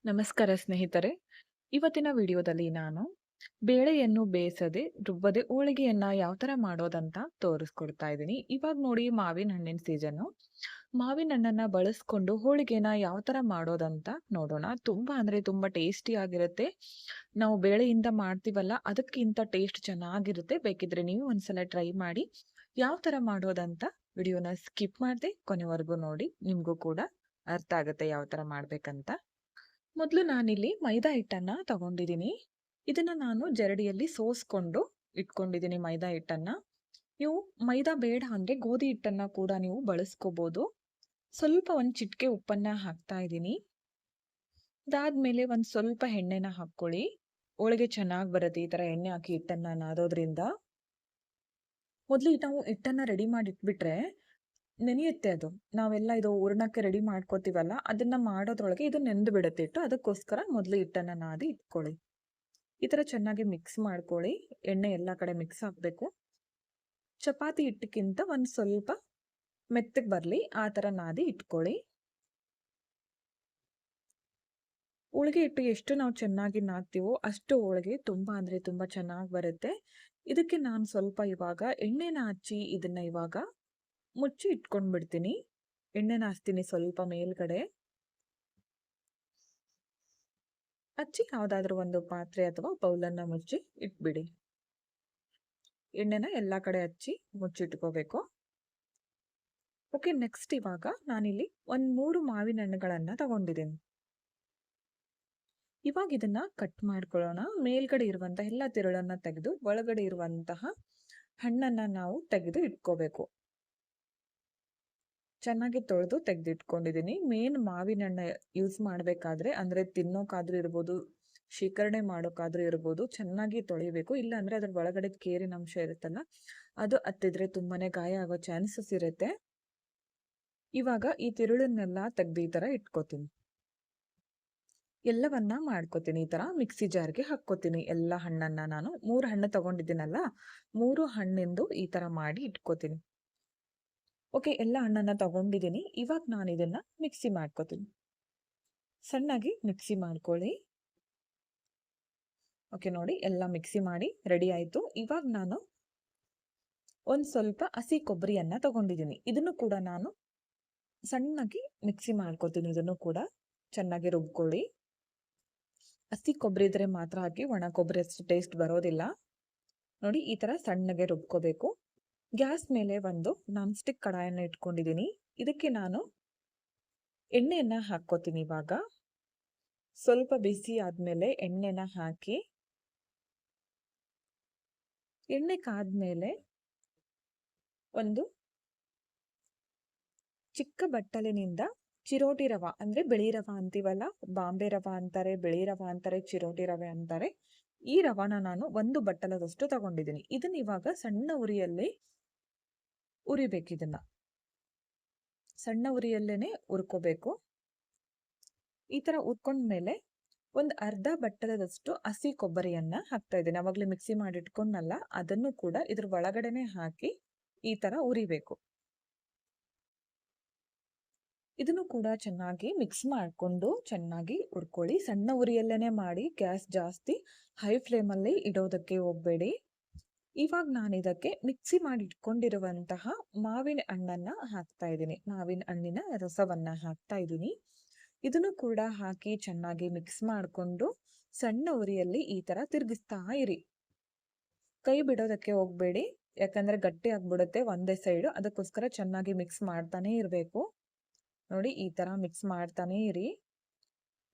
ನಮಸ್ಕಾರ ಸ್ನೇಹಿತರೆ. ಇವತ್ತಿನ ವಿಡಿಯೋದಲ್ಲಿ ನಾನು ಬೇಳೆಯನ್ನು ಬೇಯಿಸದೆ ರುಬ್ಬದೆ ಹೋಳಿಗೆಯನ್ನ ಯಾವ ತರ ಮಾಡೋದಂತ ತೋರಿಸ್ಕೊಡ್ತಾ ಇದ್ದೀನಿ. ಇವಾಗ ನೋಡಿ ಮಾವಿನ ಹಣ್ಣಿನ ಸೀಸನ್ನು. ಮಾವಿನ ಹಣ್ಣನ್ನ ಬಳಸ್ಕೊಂಡು ಹೋಳಿಗೆನ ಯಾವ ತರ ಮಾಡೋದಂತ ನೋಡೋಣ. ತುಂಬಾ ಅಂದ್ರೆ ತುಂಬಾ ಟೇಸ್ಟಿ ಆಗಿರುತ್ತೆ. ನಾವು ಬೇಳೆಯಿಂದ ಮಾಡ್ತೀವಲ್ಲ ಅದಕ್ಕಿಂತ ಟೇಸ್ಟ್ ಚೆನ್ನಾಗಿರುತ್ತೆ. ಬೇಕಿದ್ರೆ ನೀವು ಒಂದ್ಸಲ ಟ್ರೈ ಮಾಡಿ. ಯಾವ ತರ ಮಾಡೋದಂತ ವಿಡಿಯೋನ ಸ್ಕಿಪ್ ಮಾಡದೆ ಕೊನೆವರೆಗೂ ನೋಡಿ. ನಿಮ್ಗೂ ಕೂಡ ಅರ್ಥ ಆಗುತ್ತೆ ಯಾವ ತರ ಮಾಡ್ಬೇಕಂತ. ಮೊದಲು ನಾನಿಲ್ಲಿ ಮೈದಾ ಹಿಟ್ಟನ್ನ ತಗೊಂಡಿದ್ದೀನಿ. ಇದನ್ನ ನಾನು ಜರಡಿಯಲ್ಲಿ ಸೋಸ್ಕೊಂಡು ಇಟ್ಕೊಂಡಿದ್ದೀನಿ ಮೈದಾ ಹಿಟ್ಟನ್ನ. ನೀವು ಮೈದಾ ಬೇಡ ಅಂದ್ರೆ ಗೋಧಿ ಹಿಟ್ಟನ್ನ ಕೂಡ ನೀವು ಬಳಸ್ಕೋಬಹುದು. ಸ್ವಲ್ಪ ಒಂದ್ ಚಿಟಿಕೆ ಉಪ್ಪನ್ನ ಹಾಕ್ತಾ ಇದ್ದೀನಿ. ಅದಾದ್ಮೇಲೆ ಒಂದ್ ಸ್ವಲ್ಪ ಎಣ್ಣೆನ ಹಾಕ್ಕೊಳ್ಳಿ. ಹೋಳಿಗೆ ಚೆನ್ನಾಗಿ ಬರುತ್ತೆ ಈ ತರ ಎಣ್ಣೆ ಹಾಕಿ ಹಿಟ್ಟನ್ನ ನಾದೋದ್ರಿಂದ. ಮೊದಲು ನಾವು ಹಿಟ್ಟನ್ನ ರೆಡಿ ಮಾಡಿ ಇಟ್ಬಿಟ್ರೆ ನೆನೆಯುತ್ತೆ ಅದು. ನಾವೆಲ್ಲ ಇದು ಹೂರ್ಣಕ್ಕೆ ರೆಡಿ ಮಾಡ್ಕೋತೀವಲ್ಲ ಅದನ್ನ ಮಾಡೋದ್ರೊಳಗೆ ಇದು ನೆಂದು ಬಿಡುತ್ತೆ ಹಿಟ್ಟು. ಅದಕ್ಕೋಸ್ಕರ ಮೊದಲು ಹಿಟ್ಟನ್ನ ನಾದಿ ಇಟ್ಕೊಳ್ಳಿ. ಈ ತರ ಚೆನ್ನಾಗಿ ಮಿಕ್ಸ್ ಮಾಡ್ಕೊಳ್ಳಿ. ಎಣ್ಣೆ ಎಲ್ಲಾ ಕಡೆ ಮಿಕ್ಸ್ ಆಗ್ಬೇಕು. ಚಪಾತಿ ಹಿಟ್ಟಕ್ಕಿಂತ ಒಂದ್ ಸ್ವಲ್ಪ ಮೆತ್ತಗೆ ಬರ್ಲಿ ಆ ತರ ನಾದಿ ಇಟ್ಕೊಳ್ಳಿ. ಹೋಳಿಗೆ ಹಿಟ್ಟು ಎಷ್ಟು ನಾವು ಚೆನ್ನಾಗಿ ನಾದ್ತೀವೋ ಅಷ್ಟು ಹೋಳಿಗೆ ತುಂಬಾ ಅಂದ್ರೆ ತುಂಬಾ ಚೆನ್ನಾಗಿ ಬರುತ್ತೆ. ಇದಕ್ಕೆ ನಾನು ಸ್ವಲ್ಪ ಇವಾಗ ಎಣ್ಣೆನ ಹಚ್ಚಿ ಇದನ್ನ ಇವಾಗ ಮುಚ್ಚಿ ಇಟ್ಕೊಂಡ್ಬಿಡ್ತೀನಿ. ಎಣ್ಣೆನ ಹಚ್ತೀನಿ ಸ್ವಲ್ಪ ಮೇಲ್ಗಡೆ. ಹಚ್ಚಿ ಯಾವ್ದಾದ್ರು ಒಂದು ಪಾತ್ರೆ ಅಥವಾ ಬೌಲನ್ನ ಮುಚ್ಚಿ ಇಟ್ಬಿಡಿ. ಎಣ್ಣೆನ ಎಲ್ಲಾ ಕಡೆ ಹಚ್ಚಿ ಮುಚ್ಚಿಟ್ಕೋಬೇಕು. ಓಕೆ, ನೆಕ್ಸ್ಟ್ ಇವಾಗ ನಾನಿಲ್ಲಿ ಒಂದ್ 3 ಮಾವಿನ ಹಣ್ಣುಗಳನ್ನ ತಗೊಂಡಿದ್ದೀನಿ. ಇವಾಗ ಇದನ್ನ ಕಟ್ ಮಾಡ್ಕೊಳ್ಳೋಣ. ಮೇಲ್ಗಡೆ ಇರುವಂತಹ ಎಲ್ಲ ತಿರುಳನ್ನ ತೆಗೆದು ಒಳಗಡೆ ಇರುವಂತಹ ಹಣ್ಣನ್ನ ನಾವು ತೆಗೆದು ಇಟ್ಕೋಬೇಕು. ಚೆನ್ನಾಗಿ ತೊಳೆದು ತೆಗೆದಿಟ್ಕೊಂಡಿದ್ದೀನಿ. ಮೇನ್ ಮಾವಿನ ಹಣ್ಣ ಯೂಸ್ ಮಾಡ್ಬೇಕಾದ್ರೆ ಅಂದ್ರೆ ತಿನ್ನೋಕಾದ್ರೂ ಇರ್ಬೋದು, ಶೇಖರಣೆ ಮಾಡೋಕಾದ್ರೂ ಇರ್ಬೋದು, ಚೆನ್ನಾಗಿ ತೊಳಿಬೇಕು. ಇಲ್ಲ ಅಂದ್ರೆ ಅದ್ರ ಒಳಗಡೆ ಕೇರಿನ ಅಂಶ ಇರುತ್ತಲ್ಲ ಅದು ಹತ್ತಿದ್ರೆ ತುಂಬಾನೇ ಗಾಯ ಆಗೋ ಚಾನ್ಸಸ್ ಇರುತ್ತೆ. ಇವಾಗ ಈ ತಿರುಳನ್ನೆಲ್ಲ ತೆಗ್ದು ಈ ತರ ಇಟ್ಕೋತೀನಿ. ಎಲ್ಲವನ್ನ ಮಾಡ್ಕೋತೀನಿ. ಈ ತರ ಮಿಕ್ಸಿ ಜಾರ್ಗೆ ಹಾಕ್ಕೋತೀನಿ. ಎಲ್ಲ ಹಣ್ಣನ್ನ ನಾನು 3 ಹಣ್ಣು ತಗೊಂಡಿದ್ದೀನಲ್ಲ 3 ಹಣ್ಣಿಂದು ಈ ತರ ಮಾಡಿ ಇಟ್ಕೋತೀನಿ. ಓಕೆ, ಎಲ್ಲ ಹಣ್ಣನ್ನ ತಗೊಂಡಿದ್ದೀನಿ. ಇವಾಗ ನಾನು ಇದನ್ನ ಮಿಕ್ಸಿ ಮಾಡ್ಕೋತೀನಿ. ಸಣ್ಣಾಗಿ ಮಿಕ್ಸಿ ಮಾಡ್ಕೊಳ್ಳಿ. ಓಕೆ ನೋಡಿ, ಎಲ್ಲ ಮಿಕ್ಸಿ ಮಾಡಿ ರೆಡಿ ಆಯ್ತು. ಇವಾಗ ನಾನು ಒಂದ್ ಸ್ವಲ್ಪ ಹಸಿ ಕೊಬ್ಬರಿಯನ್ನ ತಗೊಂಡಿದ್ದೀನಿ. ಇದನ್ನು ಕೂಡ ನಾನು ಸಣ್ಣಾಗಿ ಮಿಕ್ಸಿ ಮಾಡ್ಕೋತೀನಿ. ಇದನ್ನು ಕೂಡ ಚೆನ್ನಾಗಿ ರುಬ್ಕೊಳ್ಳಿ. ಹಸಿ ಕೊಬ್ಬರಿ ಇದ್ರೆ ಮಾತ್ರ ಹಾಕಿ, ಒಣ ಕೊಬ್ಬರಿ ಅಷ್ಟು ಟೇಸ್ಟ್ ಬರೋದಿಲ್ಲ. ನೋಡಿ ಈ ತರ ಸಣ್ಣಗೆ ರುಬ್ಕೋಬೇಕು. ಗ್ಯಾಸ್ ಮೇಲೆ ಒಂದು ನಾನ್ ಸ್ಟಿಕ್ ಕಡಾಯನ್ನ ಇಟ್ಕೊಂಡಿದ್ದೀನಿ. ಇದಕ್ಕೆ ನಾನು ಎಣ್ಣೆಯನ್ನ ಹಾಕ್ಕೋತೀನಿ. ಇವಾಗ ಸ್ವಲ್ಪ ಬಿಸಿ ಆದ್ಮೇಲೆ ಎಣ್ಣೆನ ಹಾಕಿ, ಎಣ್ಣೆ ಕಾದ್ಮೇಲೆ ಒಂದು ಚಿಕ್ಕ ಬಟ್ಟಲಿನಿಂದ ಚಿರೋಟಿ ರವ ಅಂದ್ರೆ ಬಿಳಿ ರವ ಅಂತೀವಲ್ಲ, ಬಾಂಬೆ ರವ ಅಂತಾರೆ, ಬಿಳಿ ರವ ಅಂತಾರೆ, ಚಿರೋಟಿ ರವೆ ಅಂತಾರೆ. ಈ ರವಾನ ನಾನು ಒಂದು ಬಟ್ಟಲದಷ್ಟು ತಗೊಂಡಿದ್ದೀನಿ. ಇದನ್ನ ಇವಾಗ ಸಣ್ಣ ಉರಿಯಲ್ಲಿ ಉರಿಬೇಕು. ಇದನ್ನ ಸಣ್ಣ ಉರಿಯಲ್ಲೇನೆ ಹುರ್ಕೋಬೇಕು. ಈ ತರ ಹುರ್ಕೊಂಡ್ಮೇಲೆ ಒಂದ್ ಅರ್ಧ ಬಟ್ಟಲದಷ್ಟು ಹಸಿ ಕೊಬ್ಬರಿಯನ್ನ ಹಾಕ್ತಾ ಇದ್ದೀನಿ. ಅವಾಗ್ಲೇ ಮಿಕ್ಸಿ ಮಾಡಿ ಇಟ್ಕೊಂಡ್ನಲ್ಲ ಅದನ್ನು ಕೂಡ ಇದ್ರ ಒಳಗಡೆನೆ ಹಾಕಿ ಈ ತರ ಉರಿಬೇಕು. ಇದನ್ನು ಕೂಡ ಚೆನ್ನಾಗಿ ಮಿಕ್ಸ್ ಮಾಡ್ಕೊಂಡು ಚೆನ್ನಾಗಿ ಹುರ್ಕೊಳ್ಳಿ. ಸಣ್ಣ ಉರಿಯಲ್ಲೇನೆ ಮಾಡಿ, ಗ್ಯಾಸ್ ಜಾಸ್ತಿ ಹೈ ಫ್ಲೇಮ್ ಅಲ್ಲಿ ಇಡೋದಕ್ಕೆ ಹೋಗ್ಬೇಡಿ. ಇವಾಗ ನಾನು ಇದಕ್ಕೆ ಮಿಕ್ಸಿ ಮಾಡಿ ಇಟ್ಕೊಂಡಿರುವಂತಹ ಮಾವಿನ ಹಣ್ಣನ್ನ ಹಾಕ್ತಾ ಇದ್ದೀನಿ. ಮಾವಿನ ಹಣ್ಣಿನ ರಸವನ್ನ ಹಾಕ್ತಾ ಇದ್ದೀನಿ. ಇದನ್ನು ಕೂಡ ಹಾಕಿ ಚೆನ್ನಾಗಿ ಮಿಕ್ಸ್ ಮಾಡ್ಕೊಂಡು ಸಣ್ಣ ಉರಿಯಲ್ಲಿ ಈ ತರ ತಿರುಗಿಸ್ತಾ ಇರಿ. ಕೈ ಬಿಡೋದಕ್ಕೆ ಹೋಗ್ಬೇಡಿ, ಯಾಕಂದ್ರೆ ಗಟ್ಟಿ ಆಗ್ಬಿಡುತ್ತೆ ಒಂದೇ ಸೈಡ್. ಅದಕ್ಕೋಸ್ಕರ ಚೆನ್ನಾಗಿ ಮಿಕ್ಸ್ ಮಾಡ್ತಾನೆ ಇರಬೇಕು. ನೋಡಿ ಈ ತರ ಮಿಕ್ಸ್ ಮಾಡ್ತಾನೆ ಇರಿ.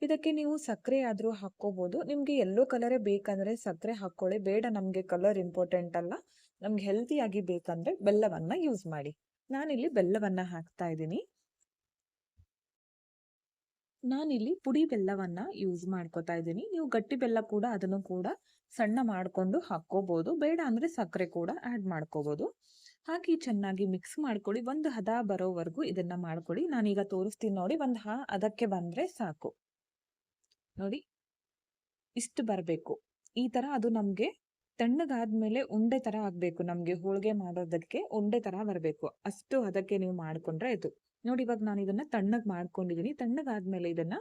ಇದಕ್ಕೆ ನೀವು ಸಕ್ಕರೆ ಆದ್ರೂ ಹಾಕೋಬಹುದು. ನಿಮ್ಗೆ ಯೆಲ್ಲೋ ಕಲರೇ ಬೇಕಂದ್ರೆ ಸಕ್ಕರೆ ಹಾಕೊಳ್ಳಿ. ಬೇಡ ನಮ್ಗೆ ಕಲರ್ ಇಂಪಾರ್ಟೆಂಟ್ ಅಲ್ಲ, ನಮ್ಗೆ ಹೆಲ್ತಿ ಆಗಿ ಬೇಕಂದ್ರೆ ಬೆಲ್ಲವನ್ನ ಯೂಸ್ ಮಾಡಿ. ನಾನಿಲ್ಲಿ ಬೆಲ್ಲವನ್ನ ಹಾಕ್ತಾ ಇದ್ದೀನಿ. ನಾನಿಲ್ಲಿ ಪುಡಿ ಬೆಲ್ಲವನ್ನ ಯೂಸ್ ಮಾಡ್ಕೊತಾ ಇದ್ದೀನಿ. ನೀವು ಗಟ್ಟಿ ಬೆಲ್ಲ ಕೂಡ ಅದನ್ನು ಕೂಡ ಸಣ್ಣ ಮಾಡ್ಕೊಂಡು ಹಾಕೋಬಹುದು. ಬೇಡ ಅಂದ್ರೆ ಸಕ್ಕರೆ ಕೂಡ ಆಡ್ ಮಾಡ್ಕೋಬಹುದು. ಹಾಕಿ ಚೆನ್ನಾಗಿ ಮಿಕ್ಸ್ ಮಾಡ್ಕೊಳ್ಳಿ. ಒಂದು ಹದ ಬರೋವರೆಗೂ ಇದನ್ನ ಮಾಡ್ಕೊಳ್ಳಿ. ನಾನೀಗ ತೋರಿಸ್ತೀನಿ ನೋಡಿ. ಒಂದು ಅದಕ್ಕೆ ಬಂದ್ರೆ ಸಾಕು. ನೋಡಿ ಇಷ್ಟು ಬರಬೇಕು. ಈ ತರ ಅದು ನಮ್ಗೆ ತಣ್ಣಗಾದ್ಮೇಲೆ ಉಂಡೆ ತರ ಆಗ್ಬೇಕು. ನಮ್ಗೆ ಹೋಳಿಗೆ ಮಾಡೋದಕ್ಕೆ ಉಂಡೆ ತರ ಬರಬೇಕು. ಅಷ್ಟು ಅದಕ್ಕೆ ನೀವು ಮಾಡ್ಕೊಂಡ್ರೆ ಆಯ್ತು. ನೋಡಿ ಇವಾಗ ನಾನು ಇದನ್ನ ತಣ್ಣಗ್ ಮಾಡ್ಕೊಂಡಿದೀನಿ. ತಣ್ಣಗಾದ್ಮೇಲೆ ಇದನ್ನ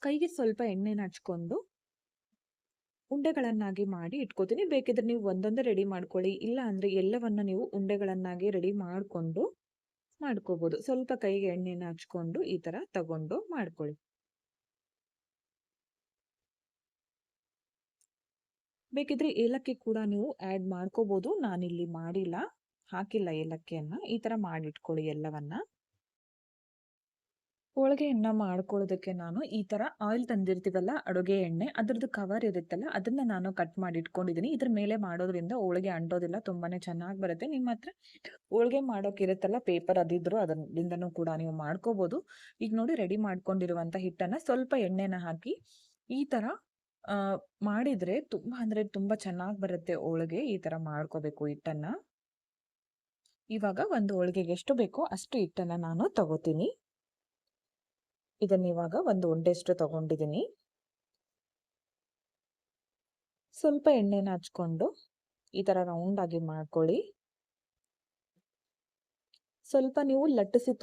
ಕೈಗೆ ಸ್ವಲ್ಪ ಎಣ್ಣೆನ ಹಚ್ಕೊಂಡು ಉಂಡೆಗಳನ್ನಾಗಿ ಮಾಡಿ ಇಟ್ಕೋತೀನಿ. ಬೇಕಿದ್ರೆ ನೀವು ಒಂದೊಂದೇ ರೆಡಿ ಮಾಡ್ಕೊಳ್ಳಿ. ಇಲ್ಲ ಅಂದ್ರೆ ಎಲ್ಲವನ್ನ ನೀವು ಉಂಡೆಗಳನ್ನಾಗಿ ರೆಡಿ ಮಾಡ್ಕೊಂಡು ಮಾಡ್ಕೋಬಹುದು. ಸ್ವಲ್ಪ ಕೈಗೆ ಎಣ್ಣೆನ ಹಚ್ಕೊಂಡು ಈ ತರ ತಗೊಂಡು ಮಾಡ್ಕೊಳ್ಳಿ. ಬೇಕಿದ್ರೆ ಏಲಕ್ಕಿ ಕೂಡ ನೀವು ಆಡ್ ಮಾಡ್ಕೋಬಹುದು. ನಾನಿಲ್ಲಿ ಮಾಡಿಲ್ಲ, ಹಾಕಿಲ್ಲ ಏಲಕ್ಕಿಯನ್ನ. ಈ ತರ ಮಾಡಿಟ್ಕೊಳ್ಳಿ ಎಲ್ಲವನ್ನ. ಹೋಳಿಗೆಯನ್ನ ಮಾಡ್ಕೊಳ್ಳೋದಕ್ಕೆ ನಾನು ಈ ತರ ಆಯಿಲ್ ತಂದಿರ್ತೀವಲ್ಲ, ಅಡುಗೆ ಎಣ್ಣೆ, ಅದ್ರದ್ದು ಕವರ್ ಇರುತ್ತಲ್ಲ, ಅದನ್ನ ನಾನು ಕಟ್ ಮಾಡಿ ಇಟ್ಕೊಂಡಿದ್ದೀನಿ. ಇದ್ರ ಮೇಲೆ ಮಾಡೋದ್ರಿಂದ ಹೋಳಿಗೆ ಅಂಟೋದಿಲ್ಲ, ತುಂಬಾನೇ ಚೆನ್ನಾಗಿ ಬರುತ್ತೆ. ನಿಮ್ಮ ಹತ್ರ ಹೋಳಿಗೆ ಮಾಡೋಕಿರುತ್ತಲ್ಲ ಪೇಪರ್, ಅದಿದ್ರು ಅದರಿಂದನೂ ಕೂಡ ನೀವು ಮಾಡ್ಕೋಬಹುದು. ಈಗ ನೋಡಿ ರೆಡಿ ಮಾಡ್ಕೊಂಡಿರುವಂತ ಹಿಟ್ಟನ್ನ ಸ್ವಲ್ಪ ಎಣ್ಣೆನ ಹಾಕಿ ಈ ತರ ಆ ಮಾಡಿದ್ರೆ ತುಂಬಾ ಅಂದ್ರೆ ತುಂಬಾ ಚೆನ್ನಾಗಿ ಬರುತ್ತೆ ಹೋಳಿಗೆ. ಈ ತರ ಮಾಡ್ಕೋಬೇಕು ಹಿಟ್ಟನ್ನ. ಇವಾಗ ಒಂದು ಹೋಳಿಗೆಗೆ ಎಷ್ಟು ಬೇಕೋ ಅಷ್ಟು ಹಿಟ್ಟನ್ನ ನಾನು ತಗೋತೀನಿ. ಇದನ್ನ ಇವಾಗ ಒಂದು ಉಂಡೆಷ್ಟು ತಗೊಂಡಿದ್ದೀನಿ. ಸ್ವಲ್ಪ ಎಣ್ಣೆನ ಹಚ್ಕೊಂಡು ಈ ತರ ರೌಂಡ್ ಆಗಿ ಮಾಡ್ಕೊಳ್ಳಿ. ಸ್ವಲ್ಪ ನೀವು ಲಟ್ಟಿಸಿ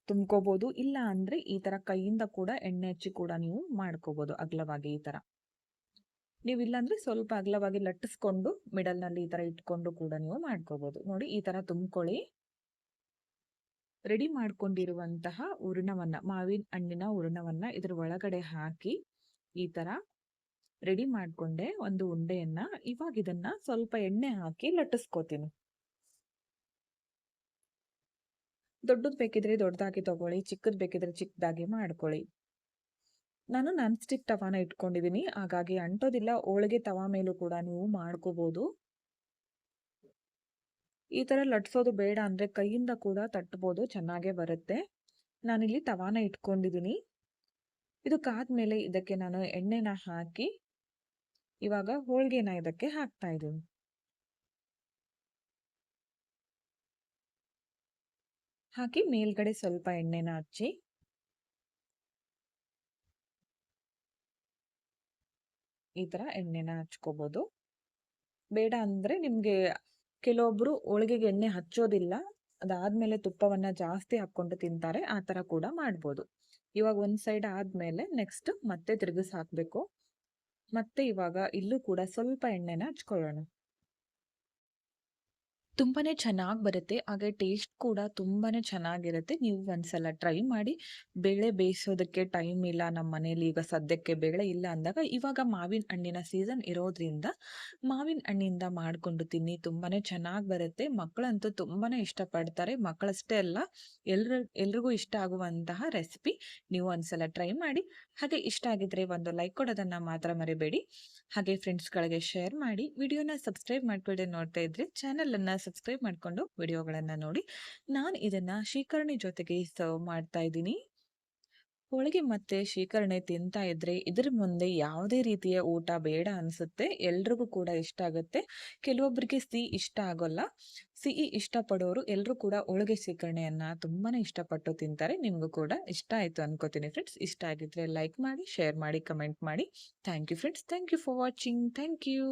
ತುಂಬ್ಕೋಬಹುದು. ಇಲ್ಲ ಅಂದ್ರೆ ಈ ತರ ಕೈಯಿಂದ ಕೂಡ ಎಣ್ಣೆ ಹಚ್ಚಿ ಕೂಡ ನೀವು ಮಾಡ್ಕೋಬಹುದು ಅಗಲವಾಗಿ ಈ ತರ. ನೀವು ಇಲ್ಲಾಂದ್ರೆ ಸ್ವಲ್ಪ ಅಗಲವಾಗಿ ಲಟ್ಟಿಸ್ಕೊಂಡು ಮಿಡಲ್ ನಲ್ಲಿ ಈ ತರ ಇಟ್ಕೊಂಡು ಕೂಡ ನೀವು ಮಾಡ್ಕೋಬಹುದು. ನೋಡಿ ಈ ತರ ತುಂಬ್ಕೊಳ್ಳಿ. ರೆಡಿ ಮಾಡ್ಕೊಂಡಿರುವಂತಹ ಹೂರಣವನ್ನ, ಮಾವಿನ ಹಣ್ಣಿನ ಹೂರಣವನ್ನ ಇದ್ರ ಒಳಗಡೆ ಹಾಕಿ ಈ ತರ ರೆಡಿ ಮಾಡ್ಕೊಂಡೆ ಒಂದು ಉಂಡೆಯನ್ನ. ಇವಾಗ ಇದನ್ನ ಸ್ವಲ್ಪ ಎಣ್ಣೆ ಹಾಕಿ ಲಟ್ಟಿಸ್ಕೋತೀನಿ. ದೊಡ್ಡದ್ ಬೇಕಿದ್ರೆ ದೊಡ್ಡದಾಗಿ ತಗೊಳ್ಳಿ, ಚಿಕ್ಕದ್ ಬೇಕಿದ್ರೆ ಚಿಕ್ಕದಾಗಿ ಮಾಡ್ಕೊಳ್ಳಿ. ನಾನು ನಾನ್ ಸ್ಟಿಕ್ ತವಾನ ಇಟ್ಕೊಂಡಿದ್ದೀನಿ, ಹಾಗಾಗಿ ಅಂಟೋದಿಲ್ಲ. ಹೋಳಿಗೆ ತವಾ ಮೇಲೂ ಕೂಡ ನೀವು ಮಾಡ್ಕೋಬಹುದು. ಈ ತರ ಲಟ್ಸೋದು ಬೇಡ ಅಂದ್ರೆ ಕೈಯಿಂದ ಕೂಡ ತಟ್ಟಬಹುದು, ಚೆನ್ನಾಗೇ ಬರುತ್ತೆ. ನಾನಿಲ್ಲಿ ತವಾನ ಇಟ್ಕೊಂಡಿದ್ದೀನಿ. ಇದು ಕಾದ್ಮೇಲೆ ಇದಕ್ಕೆ ನಾನು ಎಣ್ಣೆನ ಹಾಕಿ ಇವಾಗ ಹೋಳಿಗೆನ ಇದಕ್ಕೆ ಹಾಕ್ತಾ ಇದ್ದೀನಿ. ಹಾಕಿ ಮೇಲ್ಗಡೆ ಸ್ವಲ್ಪ ಎಣ್ಣೆನ ಹಚ್ಚಿ ಈ ತರ ಎಣ್ಣೆನ ಹಚ್ಕೋಬಹುದು. ಬೇಡ ಅಂದ್ರೆ ನಿಮ್ಗೆ ಕೆಲವೊಬ್ರು ಹೋಳಿಗೆಗೆ ಎಣ್ಣೆ ಹಚ್ಚೋದಿಲ್ಲ, ಅದಾದ್ಮೇಲೆ ತುಪ್ಪವನ್ನ ಜಾಸ್ತಿ ಹಾಕೊಂಡು ತಿಂತಾರೆ. ಆ ತರ ಕೂಡ ಮಾಡ್ಬೋದು. ಇವಾಗ ಒಂದ್ ಸೈಡ್ ಆದ್ಮೇಲೆ ನೆಕ್ಸ್ಟ್ ಮತ್ತೆ ತಿರುಗಿಸ್ ಹಾಕ್ಬೇಕು. ಮತ್ತೆ ಇವಾಗ ಇಲ್ಲೂ ಕೂಡ ಸ್ವಲ್ಪ ಎಣ್ಣೆನ ಹಚ್ಕೊಳ್ಳೋಣ. ತುಂಬಾನೇ ಚೆನ್ನಾಗಿ ಬರುತ್ತೆ. ಹಾಗೆ ಟೇಸ್ಟ್ ಕೂಡ ತುಂಬಾನೇ ಚೆನ್ನಾಗಿರುತ್ತೆ. ನೀವು ಒಂದ್ಸಲ ಟ್ರೈ ಮಾಡಿ. ಬೇಳೆ ಬೇಯಿಸೋದಕ್ಕೆ ಟೈಮ್ ಇಲ್ಲ ನಮ್ಮ ಮನೇಲಿ, ಈಗ ಸದ್ಯಕ್ಕೆ ಬೇಳೆ ಇಲ್ಲ ಅಂದಾಗ, ಇವಾಗ ಮಾವಿನ ಹಣ್ಣಿನ ಸೀಸನ್ ಇರೋದ್ರಿಂದ ಮಾವಿನ ಹಣ್ಣಿಂದ ಮಾಡ್ಕೊಂಡು ತಿನ್ನಿ. ತುಂಬಾನೇ ಚೆನ್ನಾಗಿ ಬರುತ್ತೆ. ಮಕ್ಕಳಂತೂ ತುಂಬಾನೇ ಇಷ್ಟಪಡ್ತಾರೆ. ಮಕ್ಕಳಷ್ಟೇ ಅಲ್ಲ, ಎಲ್ರಿಗೂ ಇಷ್ಟ ಆಗುವಂತಹ ರೆಸಿಪಿ. ನೀವು ಒಂದ್ಸಲ ಟ್ರೈ ಮಾಡಿ. ಹಾಗೆ ಇಷ್ಟ ಆಗಿದ್ರೆ ಒಂದು ಲೈಕ್ ಕೊಡೋದನ್ನ ಮಾತ್ರ ಮರಿಬೇಡಿ. ಹಾಗೆ ಫ್ರೆಂಡ್ಸ್ಗಳಿಗೆ ಶೇರ್ ಮಾಡಿ. ವಿಡಿಯೋನ ಸಬ್ಸ್ಕ್ರೈಬ್ ಮಾಡ್ಕೊಳ್ಳದೆ ನೋಡ್ತಾ ಇದ್ರೆ ಚಾನೆಲ್ ಅನ್ನ ಸಬ್ಸ್ಕ್ರೈಬ್ ಮಾಡ್ಕೊಂಡು ವಿಡಿಯೋಗಳನ್ನ ನೋಡಿ. ನಾನು ಇದನ್ನ ಶೀಕರಣೆ ಜೊತೆಗೆ ಸರ್ವ್ ಮಾಡ್ತಾ ಇದ್ದೀನಿ. ಹೋಳಿಗೆ ಮತ್ತೆ ಶೀಕರಣೆ ತಿಂತಾ ಇದ್ರೆ ಇದ್ರ ಮುಂದೆ ಯಾವುದೇ ರೀತಿಯ ಊಟ ಬೇಡ ಅನ್ಸುತ್ತೆ. ಎಲ್ರಿಗೂ ಕೂಡ ಇಷ್ಟ ಆಗುತ್ತೆ. ಕೆಲವೊಬ್ಬರಿಗೆ ಸಿಹಿ ಇಷ್ಟ ಆಗೋಲ್ಲ. ಸಿಹಿ ಇಷ್ಟಪಡೋರು ಎಲ್ಲರೂ ಕೂಡ ಹೋಳಿಗೆ ಶೀಕರಣೆಯನ್ನ ತುಂಬಾನೇ ಇಷ್ಟಪಟ್ಟು ತಿಂತಾರೆ. ನಿಮ್ಗೂ ಕೂಡ ಇಷ್ಟ ಆಯ್ತು ಅನ್ಕೋತೀನಿ ಫ್ರೆಂಡ್ಸ್. ಇಷ್ಟ ಆಗಿದ್ರೆ ಲೈಕ್ ಮಾಡಿ, ಶೇರ್ ಮಾಡಿ, ಕಮೆಂಟ್ ಮಾಡಿ. Thank you friends. Thank you for watching. Thank you.